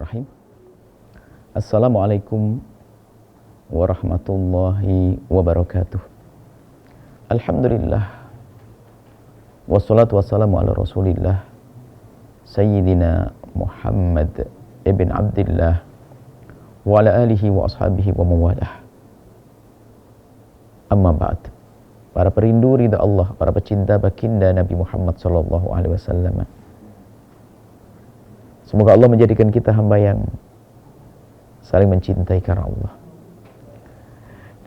Bismillahirrahmanirrahim. Assalamualaikum warahmatullahi wabarakatuh. Alhamdulillah. Wassalatu wassalamu ala Rasulillah Sayyidina Muhammad ibn Abdillah wa ala alihi wa ashabihi wa mawalah. Amma ba'd. Para perindu ridha Allah, para pecinta baginda Nabi Muhammad sallallahu alaihi wasallam. Semoga Allah menjadikan kita hamba yang saling mencintai karena Allah.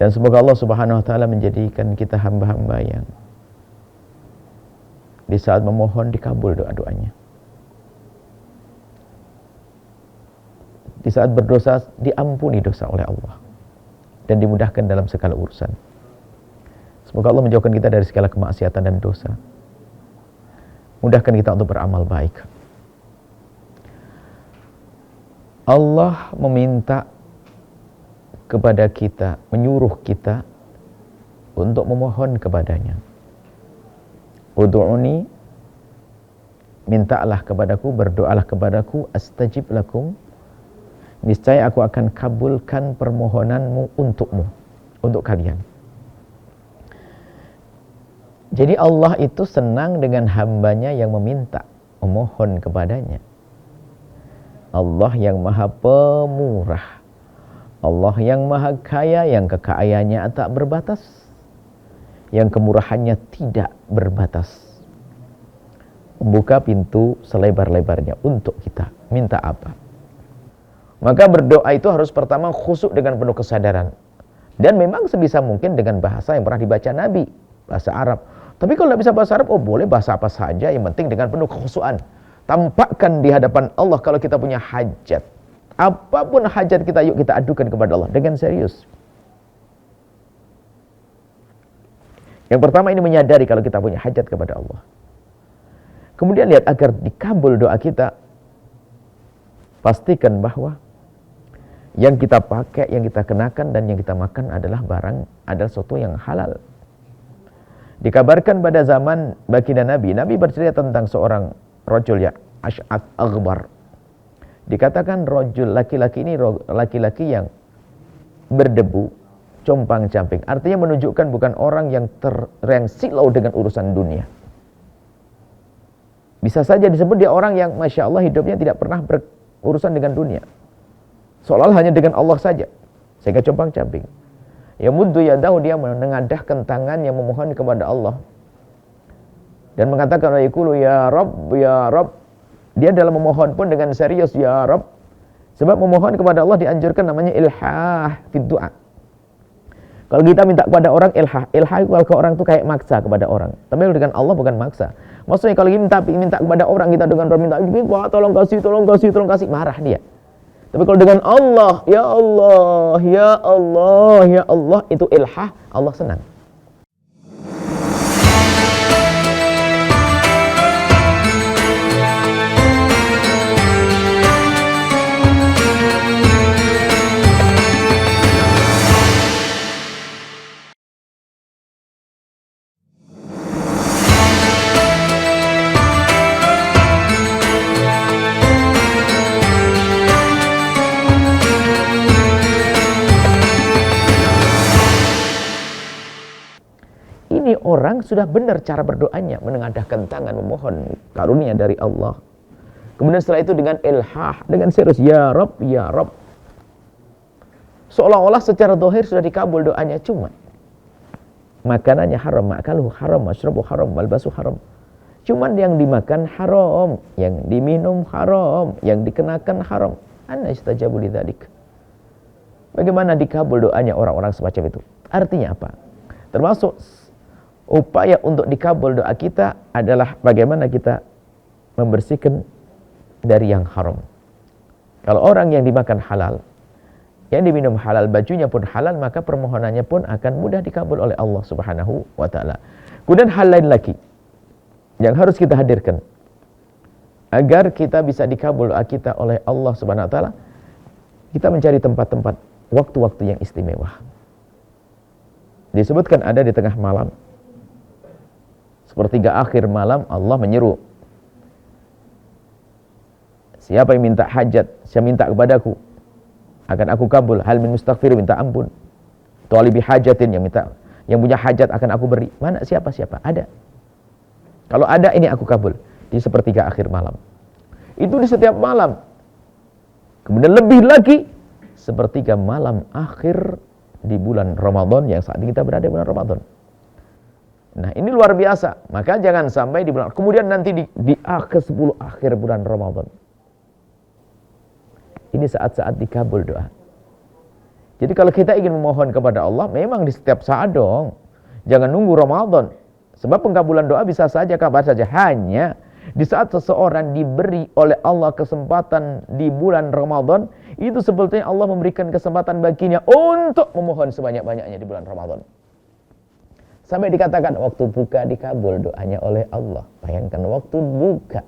Dan semoga Allah Subhanahu wa taala menjadikan kita hamba-hamba yang di saat memohon dikabul doa-doanya. Di saat berdosa diampuni dosa oleh Allah dan dimudahkan dalam segala urusan. Semoga Allah menjauhkan kita dari segala kemaksiatan dan dosa. Mudahkan kita untuk beramal baik. Allah meminta kepada kita, menyuruh kita untuk memohon kepadanya. Ud'uni, mintalah kepadaku, berdoalah kepadaku, astajib lakum, niscaya aku akan kabulkan permohonanmu untukmu, untuk kalian. Jadi Allah itu senang dengan hambanya yang meminta, memohon kepadanya. Allah yang maha pemurah, Allah yang maha kaya, yang kekayaannya tak berbatas, yang kemurahannya tidak berbatas, membuka pintu selebar-lebarnya untuk kita. Minta apa? Maka berdoa itu harus pertama khusyuk dengan penuh kesadaran, dan memang sebisa mungkin dengan bahasa yang pernah dibaca Nabi, bahasa Arab. Tapi kalau tidak bisa bahasa Arab, boleh bahasa apa saja, yang penting dengan penuh kekhusyukan. Tampakkan di hadapan Allah kalau kita punya hajat. Apapun hajat kita, yuk kita adukan kepada Allah dengan serius. Yang pertama ini menyadari kalau kita punya hajat kepada Allah. Kemudian lihat agar dikabul doa kita. Pastikan bahwa yang kita pakai, yang kita kenakan dan yang kita makan adalah adalah sesuatu yang halal. Dikabarkan pada zaman baginda Nabi bercerita tentang seorang rajul ya, Ash'at Aghbar. Dikatakan rajul, laki-laki ini laki-laki yang berdebu, compang-camping. Artinya menunjukkan bukan orang yang silau dengan urusan dunia. Bisa saja disebut dia orang yang Masya Allah hidupnya tidak pernah berurusan dengan dunia. Seolah hanya dengan Allah saja. Sehingga compang-camping. Ya muddu yadahu, dia menengadahkan tangan yang memohon kepada Allah. Dan mengatakan yaqulu ya Rabb, ya Rabb. Dia dalam memohon pun dengan serius ya Rabb. Sebab memohon kepada Allah dianjurkan namanya ilhah fid du'a. Kalau kita minta kepada orang ilhah kalau ke orang itu kayak maksa kepada orang. Tapi dengan Allah bukan maksa. Maksudnya kalau kita minta kepada orang, kita dengan minta, tolong kasih, marah dia. Tapi kalau dengan Allah, ya Allah, ya Allah, ya Allah, itu ilhah, Allah senang. Orang sudah benar cara berdoanya, menengadahkan tangan memohon karunia dari Allah. Kemudian setelah itu dengan ilhah, dengan serius ya Rabb, ya Rabb. Seolah-olah secara zahir sudah dikabul doanya, cuma makanannya haram, makaluhu haram, masyrabu haram, malbasu haram. Cuman yang dimakan haram, yang diminum haram, yang dikenakan haram. Anna istajabu lidzalik. Bagaimana dikabul doanya orang-orang semacam itu? Artinya apa? Termasuk upaya untuk dikabul doa kita adalah bagaimana kita membersihkan dari yang haram. Kalau orang yang dimakan halal, yang diminum halal, bajunya pun halal, maka permohonannya pun akan mudah dikabul oleh Allah Subhanahu wa ta'ala. Kemudian hal lain lagi yang harus kita hadirkan agar kita bisa dikabul doa kita oleh Allah Subhanahu wa ta'ala, kita mencari tempat-tempat, waktu-waktu yang istimewa. Disebutkan ada di tengah malam, sepertiga akhir malam, Allah menyeru Siapa yang minta hajat, saya minta kepadaku, akan aku kabul. Hal min mustaghfir, minta ampun. Talibi hajatin, yang punya hajat akan aku beri. Mana siapa? Ada. Kalau ada, ini aku kabul. Di sepertiga akhir malam. Itu di setiap malam. Kemudian lebih lagi, sepertiga malam akhir di bulan Ramadan, yang saat ini kita berada di bulan Ramadan. Nah, ini luar biasa. Maka jangan sampai di bulan, kemudian nanti di ke-10 akhir bulan Ramadan. Ini saat-saat dikabul doa. Jadi kalau kita ingin memohon kepada Allah, memang di setiap saat dong. Jangan nunggu Ramadan. Sebab pengkabulan doa bisa saja, kapan saja. Hanya di saat seseorang diberi oleh Allah kesempatan di bulan Ramadan, itu sebetulnya Allah memberikan kesempatan baginya untuk memohon sebanyak-banyaknya di bulan Ramadan. Sampai dikatakan waktu buka dikabul doanya oleh Allah. Bayangkan waktu buka.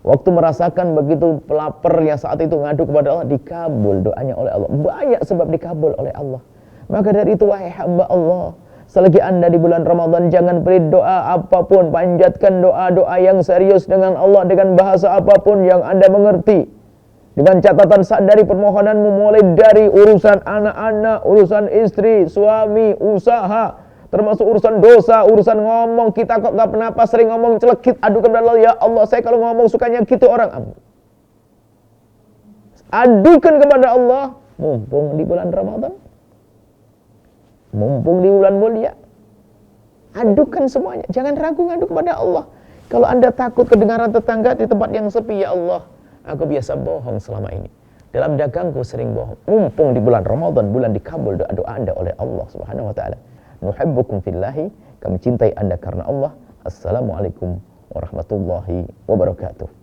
Waktu merasakan begitu pelaparnya saat itu ngadu kepada Allah, dikabul doanya oleh Allah. Banyak sebab dikabul oleh Allah. Maka dari itu, wahai hamba Allah, selagi Anda di bulan Ramadan, jangan beri doa apapun, panjatkan doa-doa yang serius dengan Allah dengan bahasa apapun yang Anda mengerti. Dengan catatan sadari permohonanmu mulai dari urusan anak-anak, urusan istri, suami, usaha, termasuk urusan dosa, urusan ngomong. Kita kok gak kenapa sering ngomong celekit, adukan kepada Allah, ya Allah, saya kalau ngomong suka nyakiti orang. Adukan kepada Allah, mumpung di bulan Ramadan, mumpung di bulan mulia. Adukan semuanya, jangan ragu ngadu kepada Allah. Kalau Anda takut kedengaran tetangga di tempat yang sepi, ya Allah, aku biasa bohong selama ini. Dalam dagangku sering bohong. Mumpung di bulan Ramadan, bulan dikabul doa-doa Anda oleh Allah Subhanahu wa taala. Nuhibbukum fillahi, kami cintai Anda karena Allah. Assalamualaikum warahmatullahi wabarakatuh.